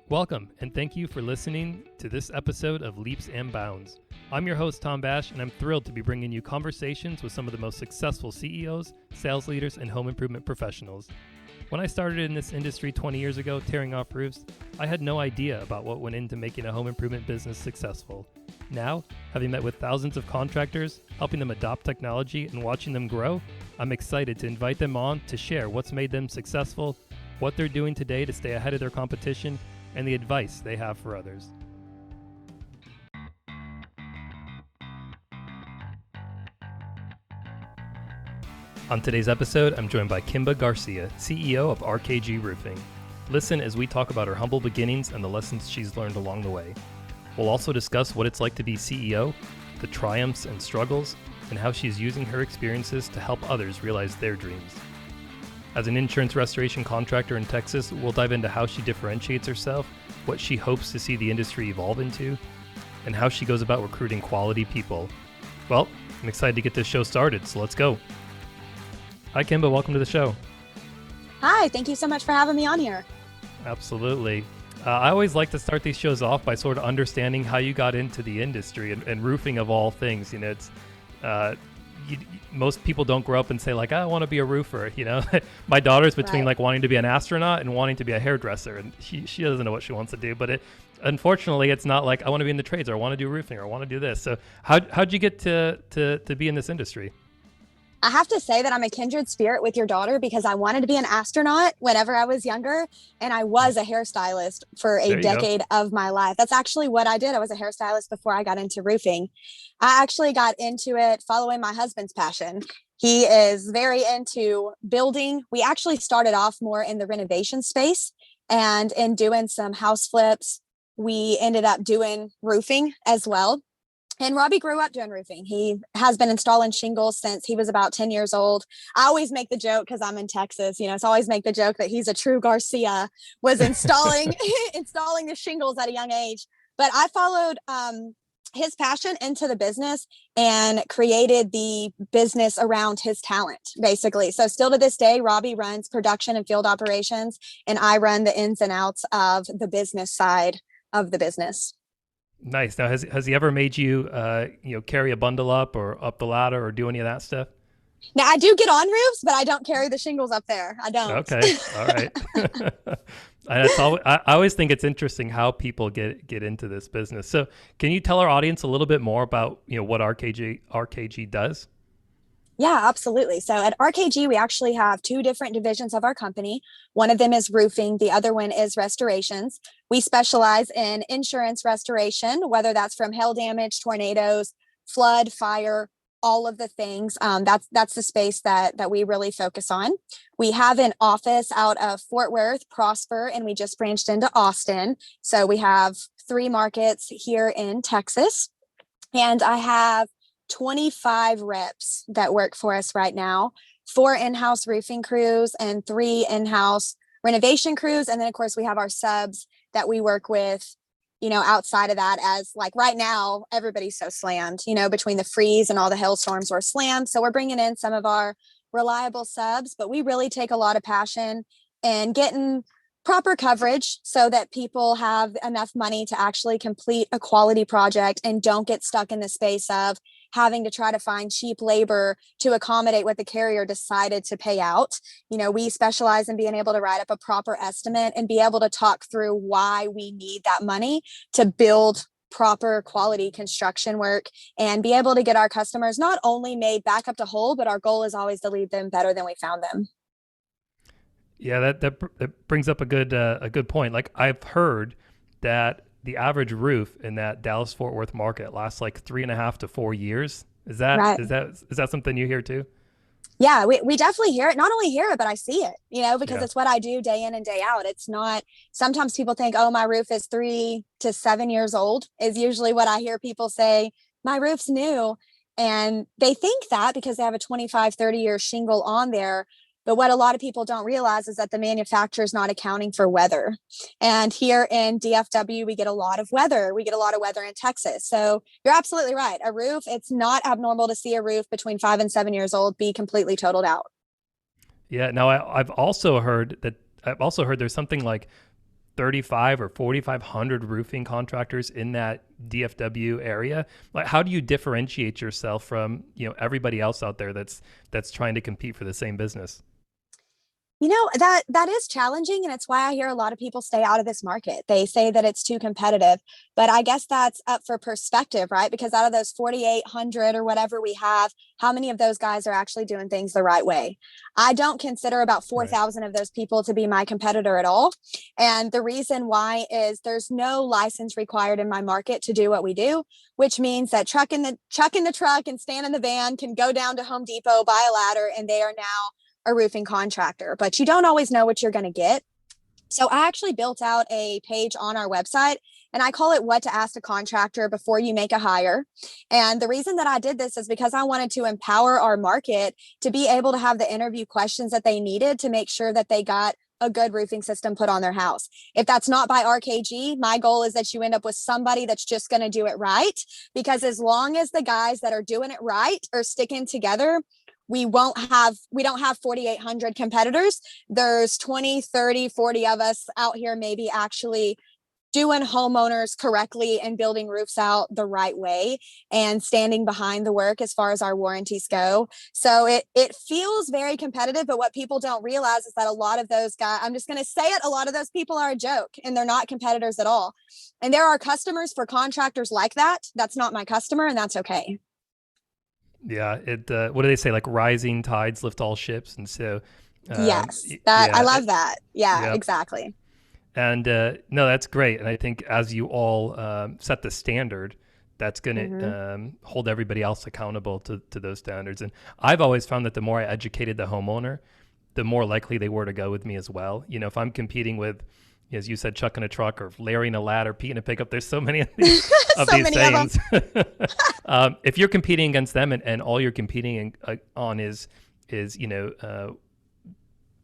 Welcome, and thank you for listening to this episode of Leaps and Bounds. I'm your host, Tom Bash, and I'm thrilled to be bringing you conversations with some of the most successful CEOs, sales leaders, and home improvement professionals. When I started in this industry 20 years ago, tearing off roofs, I had no idea about what went into making a home improvement business successful. Now, having met with thousands of contractors, helping them adopt technology, and watching them grow, I'm excited to invite them on to share what's made them successful, what they're doing today to stay ahead of their competition, and the advice they have for others. On today's episode, I'm joined by Kimba Garcia, CEO of RKG Roofing. Listen as we talk about her humble beginnings and the lessons she's learned along the way. We'll also discuss what it's like to be CEO, the triumphs and struggles, and how she's using her experiences to help others realize their dreams. As an insurance restoration contractor in Texas, we'll dive into how she differentiates herself, what she hopes to see the industry evolve into, and how she goes about recruiting quality people. Well, I'm excited to get this show started, so let's go. Hi, Kimba. Welcome to the show. Hi. Thank you so much for having me on here. Absolutely. I always like to start these shows off by sort of understanding how you got into the industry and roofing of all things. You know, it's most people don't grow up and say like, I want to be a roofer. You know, my daughter's between like wanting to be an astronaut and wanting to be a hairdresser, and she doesn't know what she wants to do. But unfortunately, it's not like I want to be in the trades or I want to do roofing or I want to do this. So how'd you get to be in this industry? I have to say that I'm a kindred spirit with your daughter because I wanted to be an astronaut whenever I was younger, and I was a hairstylist for a decade of my life. That's actually what I did. I was a hairstylist before I got into roofing. I actually got into it following my husband's passion. He is very into building. We actually started off more in the renovation space, and in doing some house flips, we ended up doing roofing as well. And Robbie grew up doing roofing. He has been installing shingles since he was about 10 years old. I always make the joke because I'm in Texas, so I always make the joke that he's a true Garcia, was installing the shingles at a young age. But I followed his passion into the business and created the business around his talent, basically. So still to this day, Robbie runs production and field operations, and I run the ins and outs of the business side of the business. Nice. Now, has he ever made you, carry a bundle up or up the ladder or do any of that stuff? Now, I do get on roofs, but I don't carry the shingles up there. I don't. Okay. All right. I always think it's interesting how people get into this business. So can you tell our audience a little bit more about, what RKG does? Yeah, absolutely. So at RKG, we actually have two different divisions of our company. One of them is roofing. The other one is restorations. We specialize in insurance restoration, whether that's from hail damage, tornadoes, flood, fire, all of the things. That's the space that we really focus on. We have an office out of Fort Worth, Prosper, and we just branched into Austin. So we have 3 markets here in Texas. And I have 25 reps that work for us right now, 4 in-house roofing crews and 3 in-house renovation crews. And then of course we have our subs that we work with, outside of that, as like right now, everybody's so slammed, between the freeze and all the hailstorms we're slammed. So we're bringing in some of our reliable subs, but we really take a lot of passion in getting proper coverage so that people have enough money to actually complete a quality project and don't get stuck in the space of having to try to find cheap labor to accommodate what the carrier decided to pay out. We specialize in being able to write up a proper estimate and be able to talk through why we need that money to build proper quality construction work and be able to get our customers not only made back up to whole, but our goal is always to leave them better than we found them. Yeah, that brings up a good point. Like I've heard that the average roof in that Dallas-Fort Worth market lasts like 3.5 to 4 years. Is that right? Is that something you hear too? Yeah, we definitely hear it. Not only hear it, but I see it, because it's what I do day in and day out. It's not, sometimes people think, oh, my roof is 3 to 7 years old is usually what I hear people say. My roof's new. And they think that because they have a 25, 30-year shingle on there. But what a lot of people don't realize is that the manufacturer is not accounting for weather. And here in DFW, we get a lot of weather. We get a lot of weather in Texas. So you're absolutely right. A roof, it's not abnormal to see a roof between 5 and 7 years old be completely totaled out. Yeah. Now, I've also heard there's something like 35 or 4,500 roofing contractors in that DFW area. Like, how do you differentiate yourself from, everybody else out there that's trying to compete for the same business? That is challenging, and it's why I hear a lot of people stay out of this market. They say that it's too competitive, but I guess that's up for perspective, right? Because out of those 4,800 or whatever we have, how many of those guys are actually doing things the right way? I don't consider about Right. 4,000 of those people to be my competitor at all. And the reason why is there's no license required in my market to do what we do, which means that truck in the truck and stand in the van can go down to Home Depot, buy a ladder, and they are now a roofing contractor, but you don't always know what you're going to get. So I actually built out a page on our website, and I call it What to Ask a Contractor Before You Make a Hire. And the reason that I did this is because I wanted to empower our market to be able to have the interview questions that they needed to make sure that they got a good roofing system put on their house. If that's not by RKG, my goal is that you end up with somebody that's just going to do it right. Because as long as the guys that are doing it right are sticking together, we don't have 4,800 competitors. There's 20, 30, 40 of us out here maybe actually doing homeowners correctly and building roofs out the right way and standing behind the work as far as our warranties go. So it feels very competitive, but what people don't realize is that a lot of those guys, I'm just going to say it, a lot of those people are a joke and they're not competitors at all. And there are customers for contractors like that. That's not my customer, and that's okay. Yeah. What do they say? Like rising tides lift all ships. And so, Yes, that I yeah, love that. Yeah, yeah. exactly. And no, that's great. And I think as you all set the standard, that's going Hmm. to hold everybody else accountable to those standards. And I've always found that the more I educated the homeowner, the more likely they were to go with me as well. If I'm competing with, as you said, chucking a truck or layering a ladder, Pete in a pickup, there's so many of So these many of them. sayings. If you're competing against them and all you're competing on is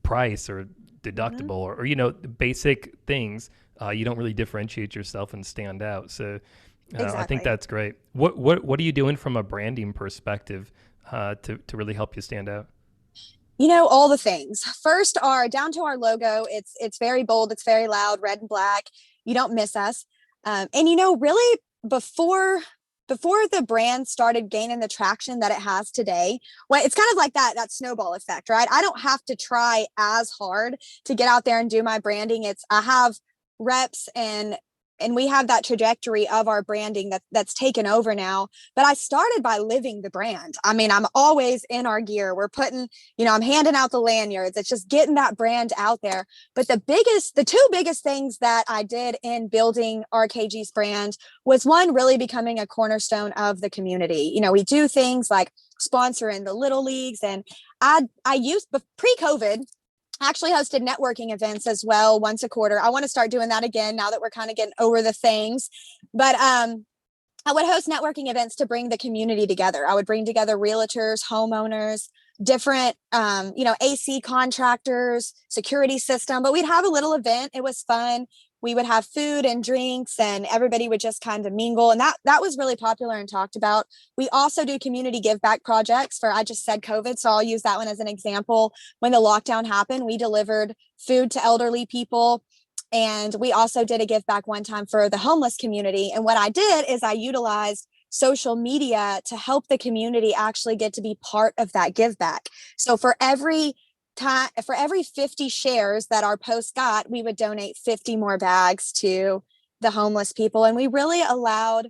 price or Hmm. deductible or basic things, you don't really differentiate yourself and stand out. So I think Exactly. that's great. What are you doing from a branding perspective to really help you stand out? All the things. First are down to our logo. It's very bold, it's very loud, red and black. You don't miss us. And really before before the brand started gaining the traction that it has today, well, it's kind of like that snowball effect, right? I don't have to try as hard to get out there and do my branding. It's I have reps and we have that trajectory of our branding that's taken over now. But I started by living the brand. I mean, I'm always in our gear. We're putting, I'm handing out the lanyards. It's just getting that brand out there. But the two biggest things that I did in building RKG's brand was one, really becoming a cornerstone of the community. We do things like sponsoring the little leagues, and I used pre-COVID actually hosted networking events as well once a quarter. I want to start doing that again now that we're kind of getting over the things. But I would host networking events to bring the community together. I would bring together realtors, homeowners, different, AC contractors, security system, but we'd have a little event. It was fun. We would have food and drinks and everybody would just kind of mingle. And that was really popular and talked about. We also do community give back projects for, I just said COVID. So I'll use that one as an example. When the lockdown happened, we delivered food to elderly people, and we also did a give back one time for the homeless community. And what I did is I utilized social media to help the community actually get to be part of that give back. So for every 50 shares that our post got, we would donate 50 more bags to the homeless people. And we really allowed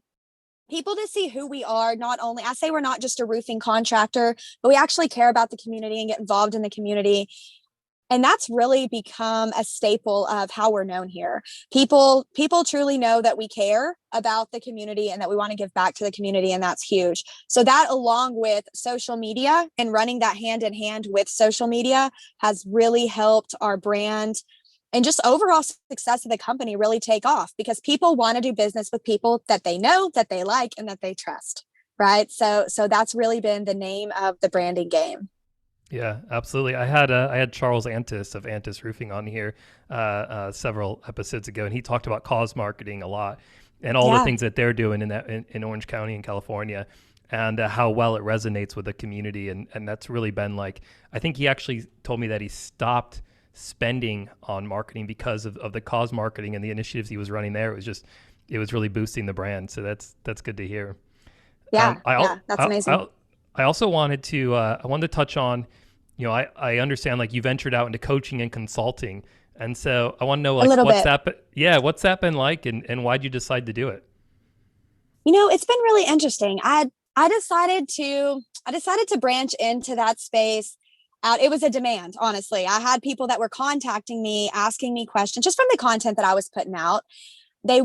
people to see who we are. Not only, I say we're not just a roofing contractor, but we actually care about the community and get involved in the community. And that's really become a staple of how we're known here. People truly know that we care about the community and that we want to give back to the community, and that's huge. So that, along with social media and running that hand in hand with social media, has really helped our brand and just overall success of the company really take off, because people want to do business with people that they know, that they like, and that they trust. Right. So that's really been the name of the branding game. Yeah, absolutely. I had Charles Antis of Antis Roofing on here several episodes ago, and he talked about cause marketing a lot and all the Yeah. things that they're doing in Orange County in California, and how well it resonates with the community, and that's really been like, I think he actually told me that he stopped spending on marketing because of the cause marketing and the initiatives he was running there. It was really boosting the brand. So that's good to hear. Yeah, I, yeah, that's amazing. I also wanted to I wanted to touch on, I understand like you ventured out into coaching and consulting, and so I want to know A like little bit. what's that been like, and why'd you decide to do it? It's been really interesting. I decided to branch into that space out. It was a demand, honestly. I had people that were contacting me, asking me questions just from the content that I was putting out. They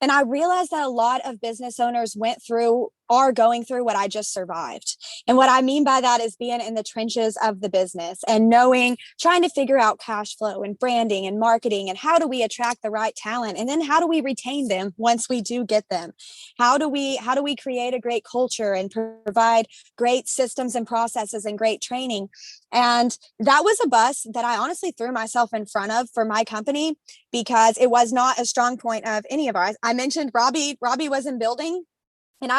And I realized that a lot of business owners are going through what I just survived. And what I mean by that is being in the trenches of the business and trying to figure out cash flow and branding and marketing and how do we attract the right talent? And then how do we retain them once we do get them? How do we create a great culture and provide great systems and processes and great training? And that was a bus that I honestly threw myself in front of for my company because it was not a strong point of any of ours. I mentioned Robbie. Robbie was in building, and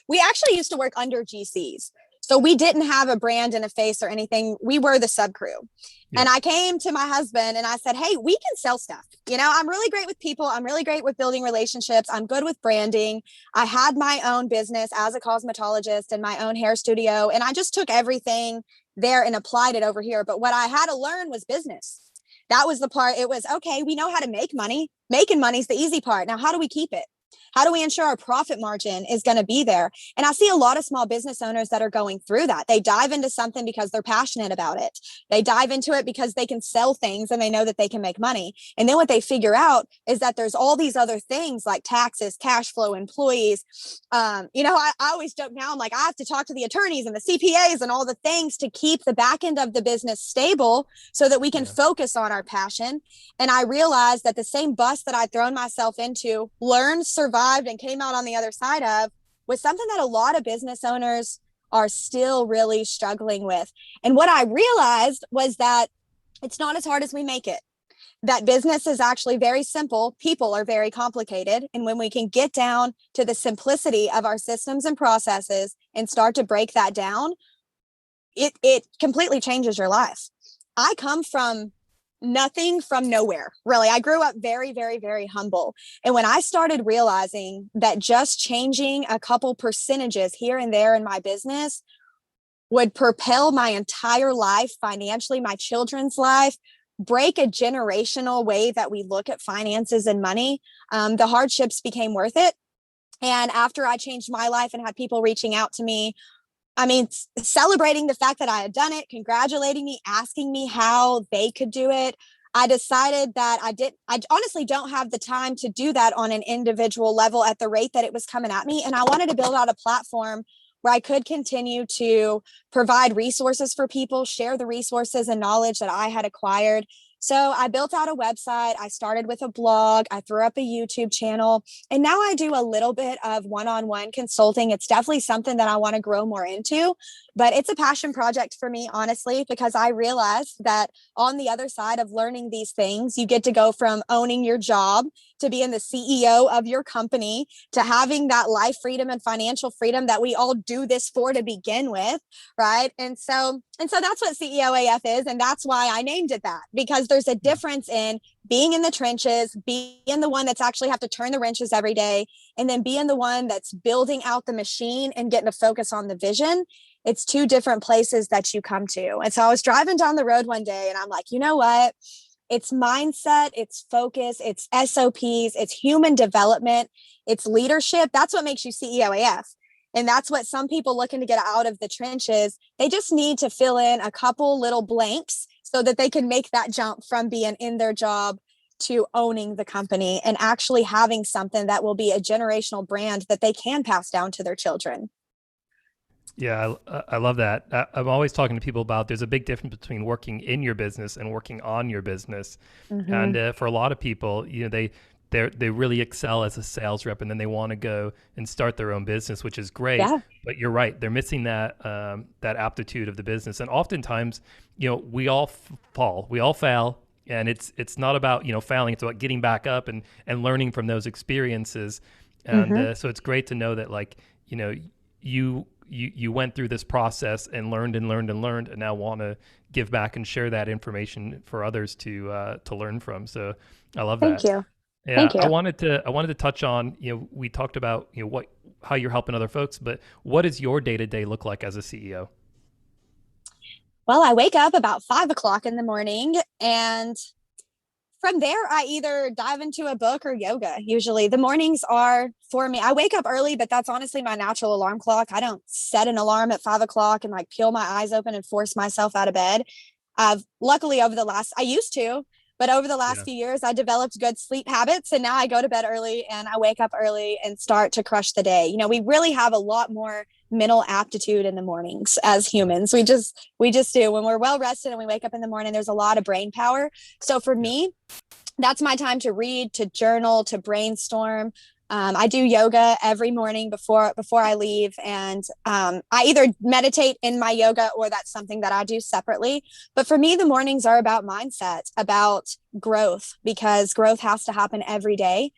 we actually used to work under GCs. So we didn't have a brand and a face or anything. We were the sub crew. Yeah. And I came to my husband and I said, hey, we can sell stuff. I'm really great with people. I'm really great with building relationships. I'm good with branding. I had my own business as a cosmetologist and my own hair studio. And I just took everything there and applied it over here. But what I had to learn was business. That was the part. It was, okay, we know how to make money. Making money is the easy part. Now, how do we keep it? How do we ensure our profit margin is going to be there? And I see a lot of small business owners that are going through that. They dive into something because they're passionate about it. They dive into it because they can sell things and they know that they can make money. And then what they figure out is that there's all these other things like taxes, cash flow, employees. I always joke now, I'm like, I have to talk to the attorneys and the CPAs and all the things to keep the back end of the business stable so that we can focus on our passion. And I realized that the same bus that I'd thrown myself into, learned, survived, and came out on the other side of, was something that a lot of business owners are still really struggling with. And what I realized was that it's not as hard as we make it. That business is actually very simple. People are very complicated. And when we can get down to the simplicity of our systems and processes and start to break that down, it completely changes your life. I come from nothing, from nowhere, really. I grew up very, very, very humble. And when I started realizing that just changing a couple percentages here and there in my business would propel my entire life financially, my children's life, break a generational way that we look at finances and money, the hardships became worth it. And after I changed my life and had people reaching out to me, celebrating the fact that I had done it, congratulating me, asking me how they could do it, I decided that I honestly don't have the time to do that on an individual level at the rate that it was coming at me. And I wanted to build out a platform where I could continue to provide resources for people, share the resources and knowledge that I had acquired. So I built out a website. I started with a blog. I threw up a YouTube channel. And now I do a little bit of one-on-one consulting. It's definitely something that I want to grow more into, but it's a passion project for me, honestly, because I realized that on the other side of learning these things, you get to go from owning your job to being the CEO of your company to having that life freedom and financial freedom that we all do this for to begin with, right? And so that's what CEOAF is. And that's why I named it that, because there's a difference in being in the trenches, being the one that's actually have to turn the wrenches every day, and then being the one that's building out the machine and getting to focus on the vision. It's two different places that you come to. And so I was driving down the road one day and I'm like, you know what? It's mindset, it's focus, it's SOPs, it's human development, it's leadership. That's what makes you CEOAF. And that's what some people looking to get out of the trenches, they just need to fill in a couple little blanks so that they can make that jump from being in their job to owning the company and actually having something that will be a generational brand that they can pass down to their children. Yeah, I love that. I'm always talking to people about there's a big difference between working in your business and working on your business. Mm-hmm. And for a lot of people, they really excel as a sales rep, and then they want to go and start their own business, which is great. Yeah. But you're right, they're missing that aptitude of the business. And oftentimes, we all fall, we all fail. And it's not about, failing. It's about getting back up and learning from those experiences. And so it's great to know that, like, you you went through this process and learned and learned and learned, and now want to give back and share that information for others to learn from. So I love Thank that. you. Yeah, Thank you. I wanted to touch on, we talked about, how you're helping other folks, but what does your day-to-day look like as a CEO? Well, I wake up about 5 o'clock in the morning, and from there, I either dive into a book or yoga. Usually the mornings are for me. I wake up early, but that's honestly my natural alarm clock. I don't set an alarm at 5 o'clock and like peel my eyes open and force myself out of bed. I've luckily I used to, but over the last Yeah. few years, I developed good sleep habits, and now I go to bed early and I wake up early and start to crush the day. We really have a lot more mental aptitude in the mornings as humans. We just do. When we're well rested and we wake up in the morning, there's a lot of brain power. So for Yeah. me, that's my time to read, to journal, to brainstorm. I do yoga every morning before I leave, and I either meditate in my yoga or that's something that I do separately. But for me, the mornings are about mindset, about growth, because growth has to happen every day,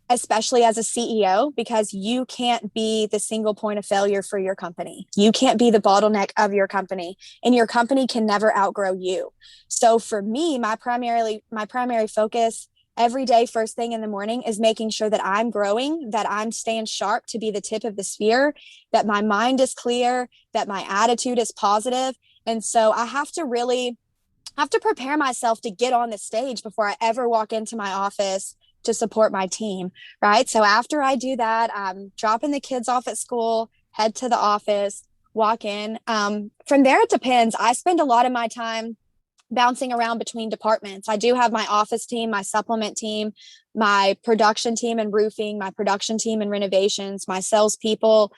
especially as a CEO, because you can't be the single point of failure for your company. You can't be the bottleneck of your company, and your company can never outgrow you. So for me, my primary focus every day, first thing in the morning, is making sure that I'm growing, that I'm staying sharp to be the tip of the spear, that my mind is clear, that my attitude is positive. And so I have to prepare myself to get on the stage before I ever walk into my office to support my team, right? So after I do that, I'm dropping the kids off at school, head to the office, walk in. From there, it depends. I spend a lot of my time bouncing around between departments. I do have my office team, my supplement team, my production team and roofing, my production team and renovations, my salespeople,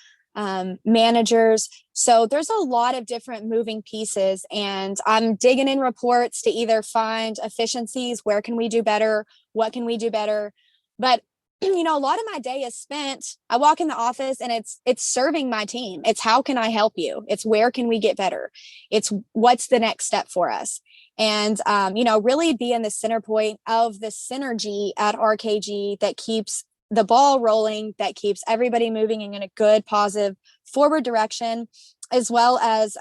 managers. So there's a lot of different moving pieces, and I'm digging in reports to either find efficiencies. Where can we do better? What can we do better? But a lot of my day is spent. I walk in the office and it's serving my team. It's how can I help you? It's where can we get better? It's what's the next step for us? And really being the center point of the synergy at RKG that keeps the ball rolling, that keeps everybody moving in a good, positive, forward direction, as well as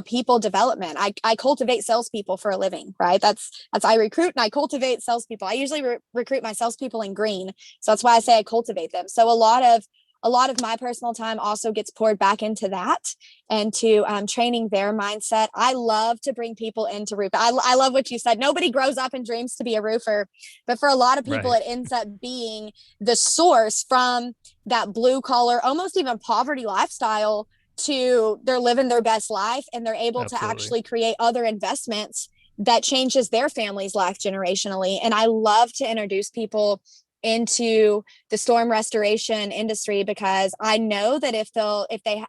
people development. I cultivate salespeople for a living, right? That's I recruit and I cultivate salespeople. I usually recruit my salespeople in green, so that's why I say I cultivate them. So a lot of my personal time also gets poured back into that and to training their mindset. I love to bring people into roof. I love what you said. Nobody grows up and dreams to be a roofer, but for a lot of people, Right. it ends up being the source from that blue collar, almost even poverty lifestyle, to they're living their best life and they're able to Absolutely. actually create other investments that changes their family's life generationally. And I love to introduce people into the storm restoration industry, because I know that if they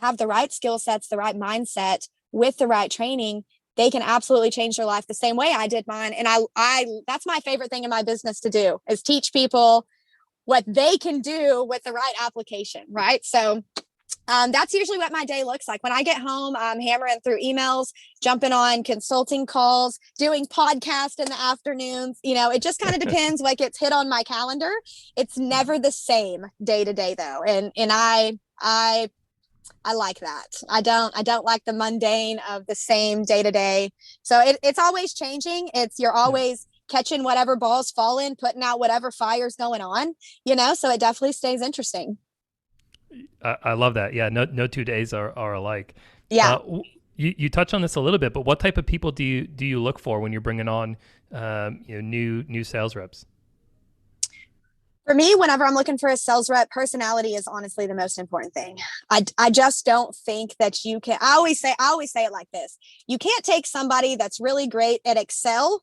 have the right skill sets, the right mindset with the right training, they can absolutely change their life the same way I did mine. And I that's my favorite thing in my business to do, is teach people what they can do with the right application, right? So that's usually what my day looks like. When I get home, I'm hammering through emails, jumping on consulting calls, doing podcasts in the afternoons. It just kind of depends what gets hit on my calendar. It's never the same day to day though. And I like that. I don't like the mundane of the same day to day. So it's always changing. You're Yeah. always catching whatever balls fall in, putting out whatever fire's going on, so it definitely stays interesting. I love that. Yeah, no 2 days are alike. Yeah. You touch on this a little bit, but what type of people do you look for when you're bringing on new sales reps? For me, whenever I'm looking for a sales rep, personality is honestly the most important thing. I just don't think that you can. I always say it like this: you can't take somebody that's really great at Excel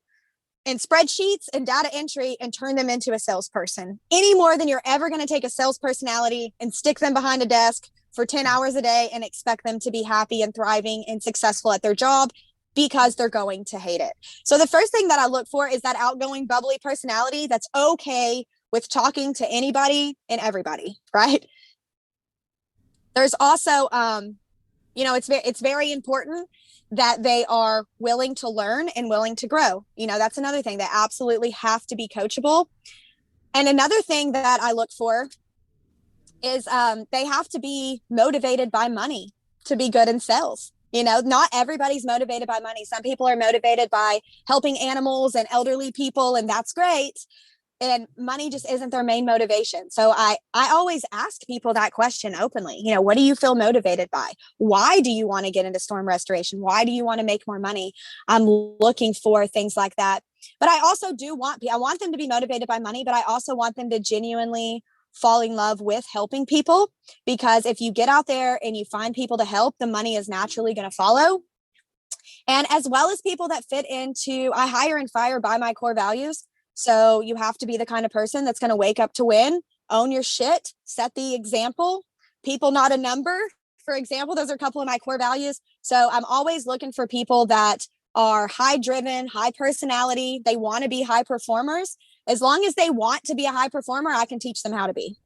and spreadsheets and data entry and turn them into a salesperson any more than you're ever going to take a sales personality and stick them behind a desk for 10 hours a day and expect them to be happy and thriving and successful at their job, because they're going to hate it. So the first thing that I look for is that outgoing, bubbly personality that's okay with talking to anybody and everybody, right? There's also, it's very important that they are willing to learn and willing to grow. That's another thing. They absolutely have to be coachable. And another thing that I look for is they have to be motivated by money to be good in sales. You know, not everybody's motivated by money. Some people are motivated by helping animals and elderly people, and that's great. And money just isn't their main motivation. So I always ask people that question openly. You know, what do you feel motivated by? Why do you want to get into storm restoration? Why do you want to make more money? I'm looking for things like that. But I also I want them to be motivated by money, but I also want them to genuinely fall in love with helping people, because if you get out there and you find people to help, the money is naturally going to follow. And as well as people that fit into, I hire and fire by my core values. So you have to be the kind of person that's going to wake up to win, own your shit, set the example, people, not a number. For example, those are a couple of my core values. So I'm always looking for people that are high driven, high personality. They want to be high performers. As long as they want to be a high performer, I can teach them how to be.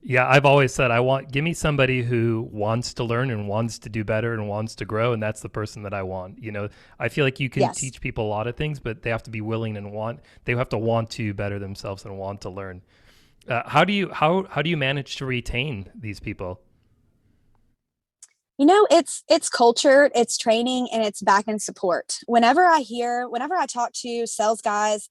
Yeah, I've always said give me somebody who wants to learn and wants to do better and wants to grow, and that's the person that I want. You know, I feel like you can Yes. teach people a lot of things, but they have to be willing and they have to want to better themselves and want to learn. How do you manage to retain these people? You know, it's culture, it's training, and it's back end support. Whenever I talk to sales guys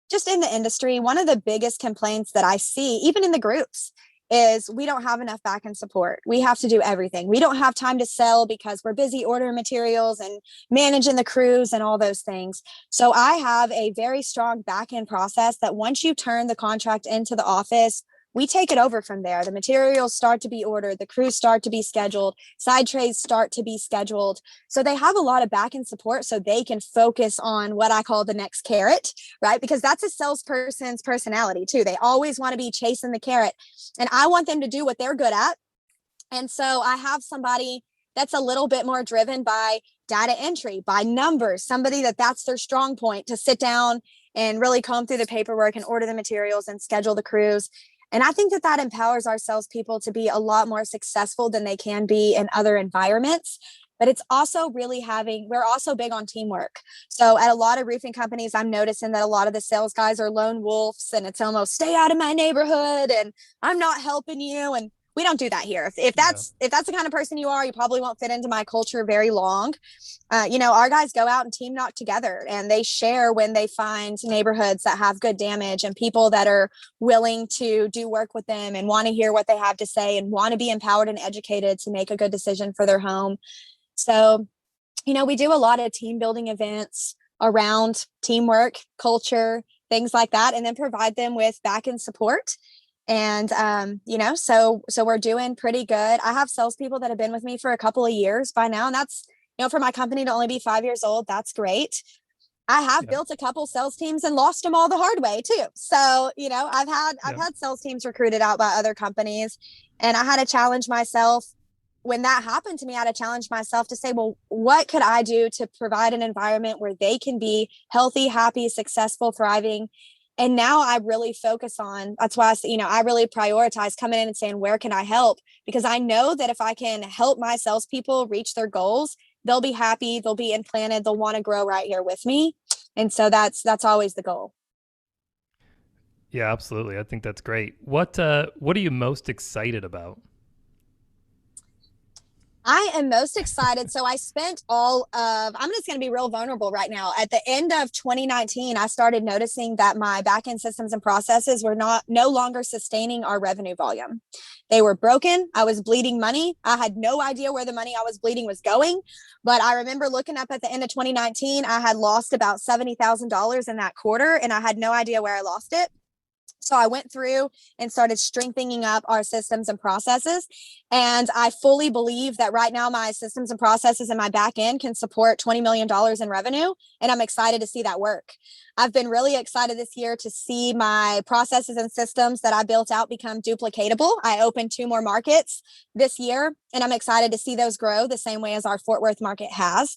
just in the industry, one of the biggest complaints that I see, even in the groups, is we don't have enough back end support. We have to do everything. We don't have time to sell because we're busy ordering materials and managing the crews and all those things. So I have a very strong back end process that once you turn the contract into the office, we take it over from there. The materials start to be ordered, the crews start to be scheduled, side trays start to be scheduled. So they have a lot of back end support so they can focus on what I call the next carrot, right? Because that's a salesperson's personality too. They always want to be chasing the carrot, and I want them to do what they're good at. And so I have somebody that's a little bit more driven by data entry, by numbers, somebody that's their strong point, to sit down and really comb through the paperwork and order the materials and schedule the crews. And I think that empowers our salespeople to be a lot more successful than they can be in other environments. But it's also we're also big on teamwork. So at a lot of roofing companies, I'm noticing that a lot of the sales guys are lone wolves, and it's almost stay out of my neighborhood and I'm not helping you. And we don't do that here. If Yeah. that's the kind of person you are, you probably won't fit into my culture very long. You know, our guys go out and team knock together, and they share when they find neighborhoods that have good damage and people that are willing to do work with them and want to hear what they have to say and want to be empowered and educated to make a good decision for their home. So, you know, we do a lot of team building events around teamwork, culture, things like that, and then provide them with back end support. And you know, so we're doing pretty good. I have salespeople that have been with me for a couple of years by now, and that's, you know, for my company to only be 5 years old, that's great. I have Yeah. built a couple sales teams and lost them all the hard way too. So, you know, I've Yeah. had sales teams recruited out by other companies, and I had to challenge myself when that happened to me. I had to challenge myself to say, well, what could I do to provide an environment where they can be healthy, happy, successful, thriving? And now I really focus on, that's why you know, I really prioritize coming in and saying, where can I help? Because I know that if I can help my salespeople reach their goals, they'll be happy, they'll be implanted, they'll want to grow right here with me. And so that's always the goal. Yeah, absolutely. I think that's great. What are you most excited about? I am most excited. So I spent I'm just going to be real vulnerable right now. At the end of 2019, I started noticing that my backend systems and processes were no longer sustaining our revenue volume. They were broken. I was bleeding money. I had no idea where the money I was bleeding was going. But I remember looking up at the end of 2019, I had lost about $70,000 in that quarter, and I had no idea where I lost it. So I went through and started strengthening up our systems and processes. And I fully believe that right now my systems and processes and my back end can support $20 million in revenue. And I'm excited to see that work. I've been really excited this year to see my processes and systems that I built out become duplicatable. I opened 2 more markets this year, and I'm excited to see those grow the same way as our Fort Worth market has.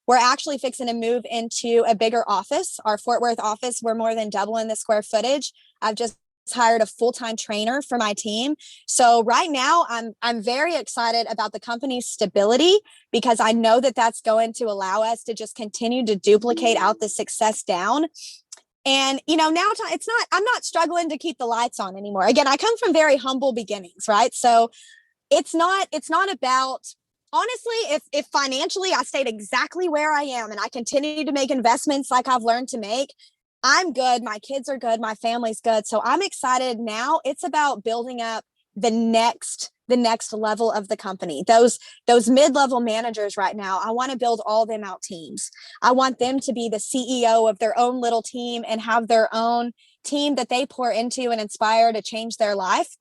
We're actually fixing to move into a bigger office. Our Fort Worth office, we're more than doubling the square footage. I've just hired a full-time trainer for my team. So right now I'm very excited about the company's stability, because I know that that's going to allow us to just continue to duplicate out the success down. And, now I'm not struggling to keep the lights on anymore. Again, I come from very humble beginnings, right? So it's not about, honestly, if financially I stayed exactly where I am and I continue to make investments like I've learned to make, I'm good. My kids are good. My family's good. So I'm excited now. It's about building up the next level of the company. Those mid-level managers right now, I want to build all them out teams. I want them to be the CEO of their own little team and have their own team that they pour into and inspire to change their life.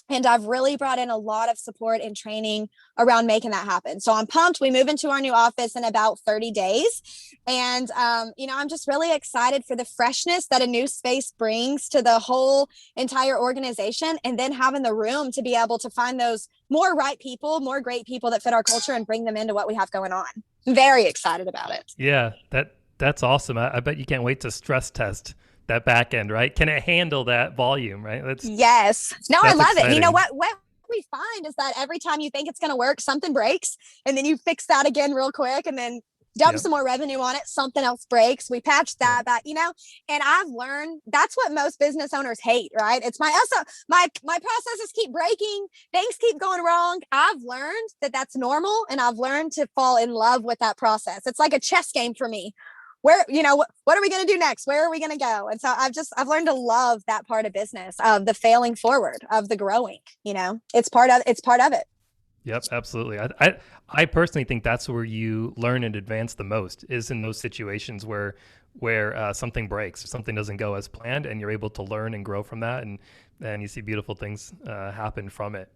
And I've really brought in a lot of support and training around making that happen. So I'm pumped. We move into our new office in about 30 days. And, I'm just really excited for the freshness that a new space brings to the whole entire organization. And then having the room to be able to find those more great people that fit our culture and bring them into what we have going on. I'm very excited about it. Yeah, that's awesome. I bet you can't wait to stress test that back end, right? Can it handle that volume, right? Yes. No, I love exciting. it. You know what we find is that every time you think it's going to work, something breaks, and then you fix that again real quick, and then dump some more revenue on it. Something else breaks. We patch that back, and I've learned that's what most business owners hate, right? It's my processes keep breaking. Things keep going wrong. I've learned that that's normal, and I've learned to fall in love with that process. It's like a chess game for me. Where, what are we going to do next? Where are we going to go? And so I've learned to love that part of business, of the failing forward, of the growing, it's part of it. Yep, absolutely. I personally think that's where you learn and advance the most, is in those situations where something breaks, or something doesn't go as planned, and you're able to learn and grow from that, and you see beautiful things happen from it.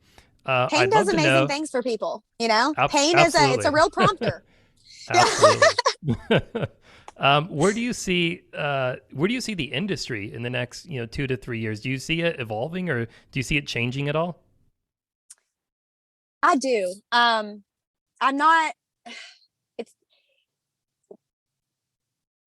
Pain does amazing things for people. Pain is it's a real prompter. Absolutely. Where do you see the industry in the next 2 to 3 years? Do you see it evolving, or do you see it changing at all? I do. I'm not. It's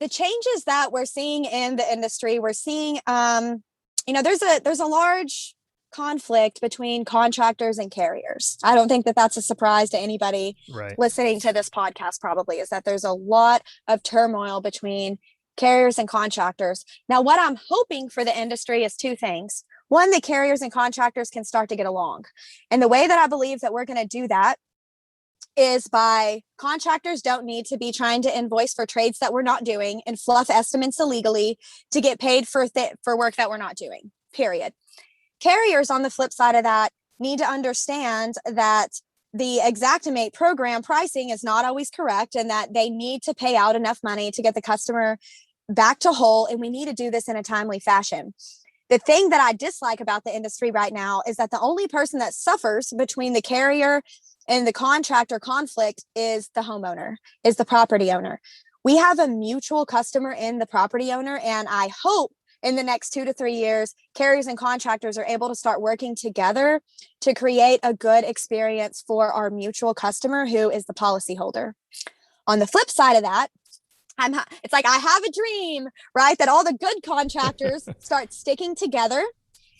the changes that we're seeing in the industry. We're seeing, there's a large conflict between contractors and carriers. I don't think that that's a surprise to anybody listening to this podcast, probably, is that there's a lot of turmoil between carriers and contractors. Now, what I'm hoping for the industry is two things. One, the carriers and contractors can start to get along. And the way that I believe that we're going to do that is by contractors don't need to be trying to invoice for trades that we're not doing and fluff estimates illegally to get paid for work that we're not doing, period. Carriers, on the flip side of that, need to understand that the Xactimate program pricing is not always correct, and that they need to pay out enough money to get the customer back to whole, and we need to do this in a timely fashion. The thing that I dislike about the industry right now is that the only person that suffers between the carrier and the contractor conflict is the homeowner, is the property owner. We have a mutual customer in the property owner, and I hope in the next 2 to 3 years, carriers and contractors are able to start working together to create a good experience for our mutual customer, who is the policyholder. On the flip side of that, it's like I have a dream, right? That all the good contractors start sticking together.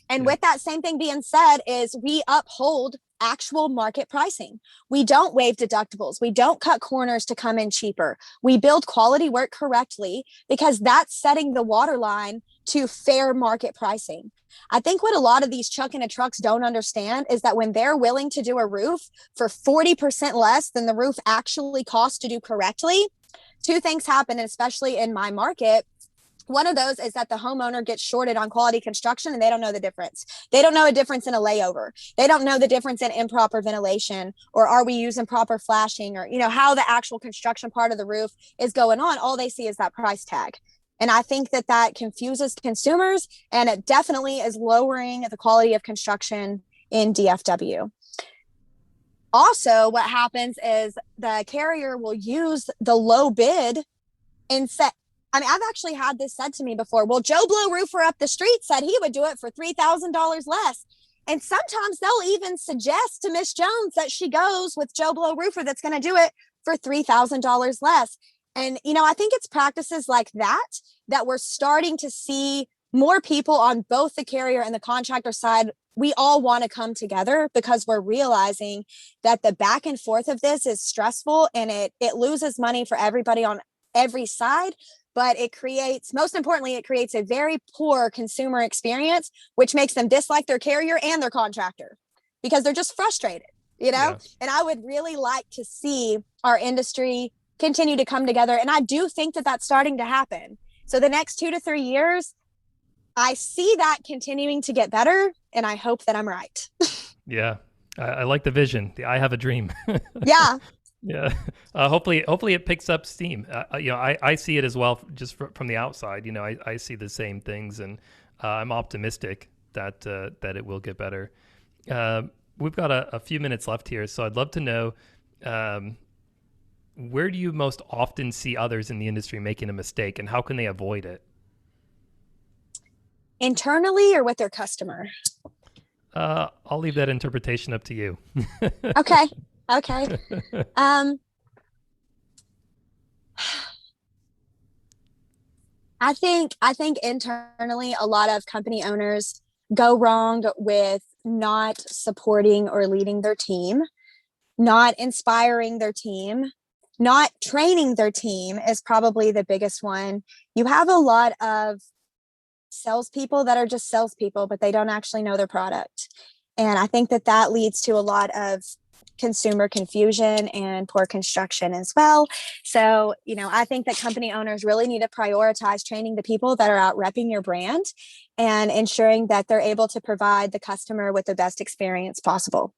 And with that same thing being said, is we uphold actual market pricing. We don't waive deductibles. We don't cut corners to come in cheaper. We build quality work correctly, because that's setting the waterline to fair market pricing. I think what a lot of these trucks don't understand is that when they're willing to do a roof for 40% less than the roof actually costs to do correctly, two things happen, especially in my market. One of those is that the homeowner gets shorted on quality construction, and they don't know the difference. They don't know a difference in a layover. They don't know the difference in improper ventilation, or are we using proper flashing, or, how the actual construction part of the roof is going on. All they see is that price tag. And I think that confuses consumers, and it definitely is lowering the quality of construction in DFW. Also, what happens is the carrier will use the low bid and I've actually had this said to me before. Well, Joe Blow roofer up the street said he would do it for $3,000 less. And sometimes they'll even suggest to Miss Jones that she goes with Joe Blow roofer that's going to do it for $3,000 less. And, I think it's practices like that we're starting to see more people on both the carrier and the contractor side. We all want to come together, because we're realizing that the back and forth of this is stressful, and it loses money for everybody on every side. but most importantly, it creates a very poor consumer experience, which makes them dislike their carrier and their contractor because they're just frustrated, Yeah. And I would really like to see our industry continue to come together. And I do think that that's starting to happen. So the next 2 to 3 years, I see that continuing to get better, and I hope that I'm right. Yeah. I like the vision. I have a dream. Yeah. Yeah. Hopefully it picks up steam. I see it as well, just from the outside. I see the same things, and I'm optimistic that it will get better. We've got a few minutes left here, so I'd love to know, where do you most often see others in the industry making a mistake, and how can they avoid it? Internally or with their customer? I'll leave that interpretation up to you. Okay. Okay. I think internally a lot of company owners go wrong with not supporting or leading their team, not inspiring their team, not training their team is probably the biggest one. You have a lot of salespeople that are just salespeople, but they don't actually know their product. And I think that leads to a lot of consumer confusion and poor construction as well. So, I think that company owners really need to prioritize training the people that are out repping your brand and ensuring that they're able to provide the customer with the best experience possible.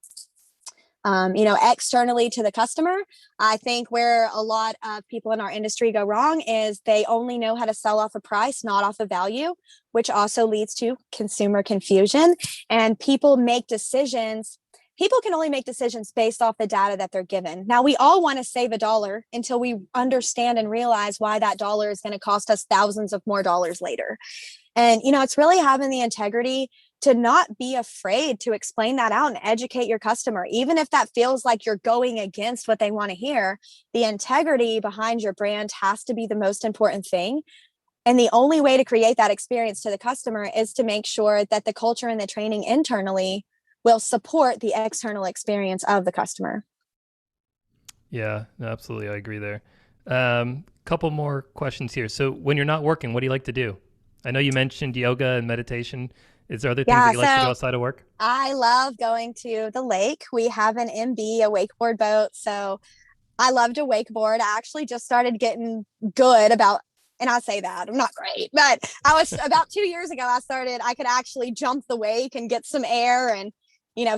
Externally to the customer, I think where a lot of people in our industry go wrong is they only know how to sell off a price, not off a value, which also leads to consumer confusion. And people can only make decisions based off the data that they're given. Now, we all want to save $1 until we understand and realize why that dollar is going to cost us thousands of more dollars later. And, it's really having the integrity to not be afraid to explain that out and educate your customer, even if that feels like you're going against what they want to hear. The integrity behind your brand has to be the most important thing. And the only way to create that experience to the customer is to make sure that the culture and the training internally will support the external experience of the customer. Yeah, no, absolutely. I agree there. Couple more questions here. So when you're not working, what do you like to do? I know you mentioned yoga and meditation. Is there other things that you like to do outside of work? I love going to the lake. We have an MB, a wakeboard boat. So I love to wakeboard. I actually just started getting good about, and I say that I'm not great, but I was about 2 years ago, I could actually jump the wake and get some air and,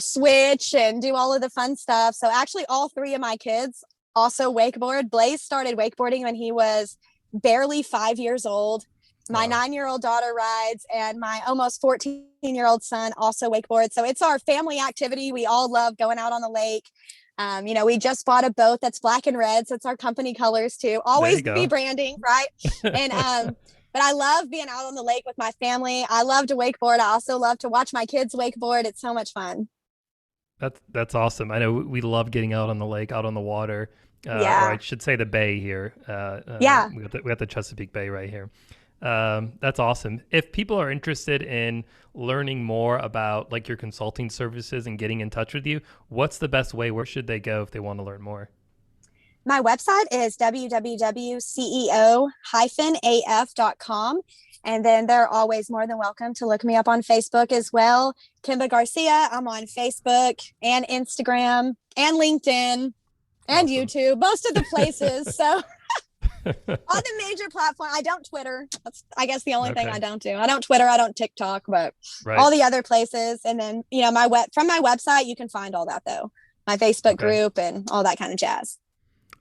switch and do all of the fun stuff. So actually all 3 of my kids also wakeboard. Blaze started wakeboarding when he was barely 5 years old. My 9-year-old daughter rides, and my almost 14-year-old son also wakeboards. So it's our family activity. We all love going out on the lake. We just bought a boat that's black and red. So it's our company colors too. Always be branding, right? And but I love being out on the lake with my family. I love to wakeboard. I also love to watch my kids wakeboard. It's so much fun. That's awesome. I know we love getting out on the lake, out on the water. Or I should say the bay here. We got the Chesapeake Bay right here. That's awesome. If people are interested in learning more about like your consulting services and getting in touch with you, what's the best way? Where should they go if they want to learn more? My website is www.ceo-af.com. And then they're always more than welcome to look me up on Facebook as well. Kimba Garcia. I'm on Facebook and Instagram and LinkedIn and YouTube, most of the places. So on the major platform, I don't Twitter. That's, I guess, the only thing I don't do. I don't Twitter. I don't TikTok, but all the other places. And then, from my website, you can find all that though. My Facebook group and all that kind of jazz.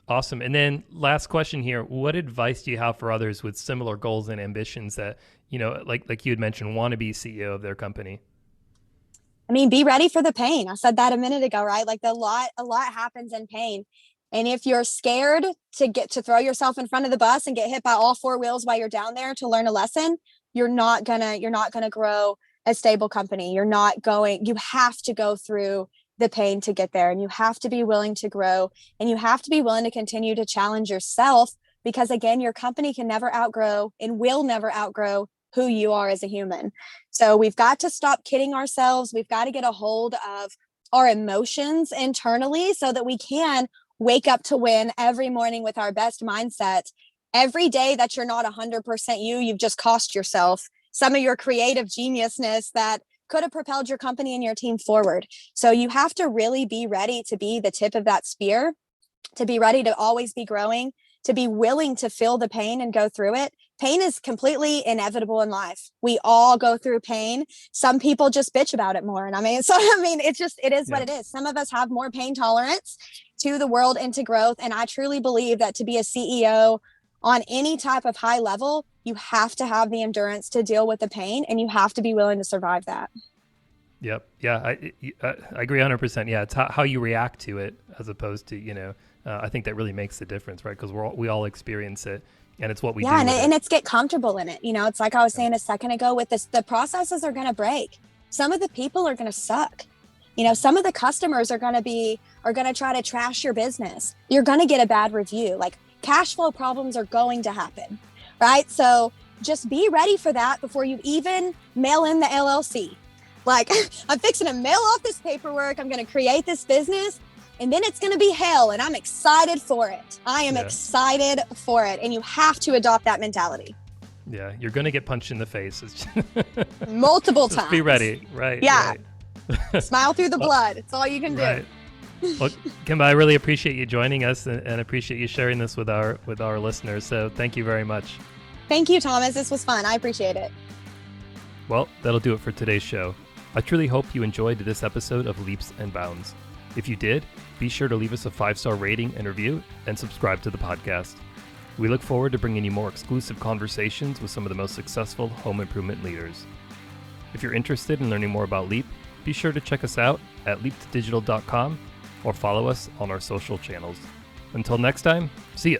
Awesome. And then last question here, what advice do you have for others with similar goals and ambitions that, like you had mentioned, want to be CEO of their company? I mean, be ready for the pain. I said that a minute ago, right? Like a lot happens in pain. And if you're scared to throw yourself in front of the bus and get hit by all 4 wheels while you're down there to learn a lesson, you're not gonna grow a stable company. You have to go through the pain to get there, and you have to be willing to grow, and you have to be willing to continue to challenge yourself, because again, your company can never outgrow and will never outgrow who you are as a human. So we've got to stop kidding ourselves. We've got to get a hold of our emotions internally so that we can wake up to win every morning with our best mindset Every day that you're not 100% you've just cost yourself some of your creative geniusness that could have propelled your company and your team forward. So you have to really be ready to be the tip of that spear, to be ready to always be growing, to be willing to feel the pain and go through it. Pain is completely inevitable in life. We all go through pain. Some people just bitch about it more. And it is what it is. Some of us have more pain tolerance to the world and to growth. And I truly believe that to be a CEO on any type of high level, you have to have the endurance to deal with the pain, and you have to be willing to survive that. Yep. Yeah. I agree 100%. Yeah. It's how you react to it as opposed to, I think that really makes the difference, right? Because we all experience it, and it's what we do. And it's get comfortable in it. It's like I was saying a second ago with this, the processes are going to break. Some of the people are going to suck. Some of the customers are going to try to trash your business. You're going to get a bad review. Like, cash flow problems are going to happen, right? So just be ready for that before you even mail in the LLC. Like, I'm fixing to mail off this paperwork. I'm going to create this business, and then it's going to be hell, and I'm excited for it. I am excited for it, and you have to adopt that mentality. Yeah, you're going to get punched in the face. Multiple times. Be ready, right? Yeah. Right. Smile through the blood. It's all you can do. Well, Kimba, I really appreciate you joining us and appreciate you sharing this with our listeners. So thank you very much. Thank you, Thomas. This was fun. I appreciate it. Well, that'll do it for today's show. I truly hope you enjoyed this episode of Leaps and Bounds. If you did, be sure to leave us a 5-star rating and review and subscribe to the podcast. We look forward to bringing you more exclusive conversations with some of the most successful home improvement leaders. If you're interested in learning more about Leap, be sure to check us out at leaptodigital.com or follow us on our social channels. Until next time, see ya.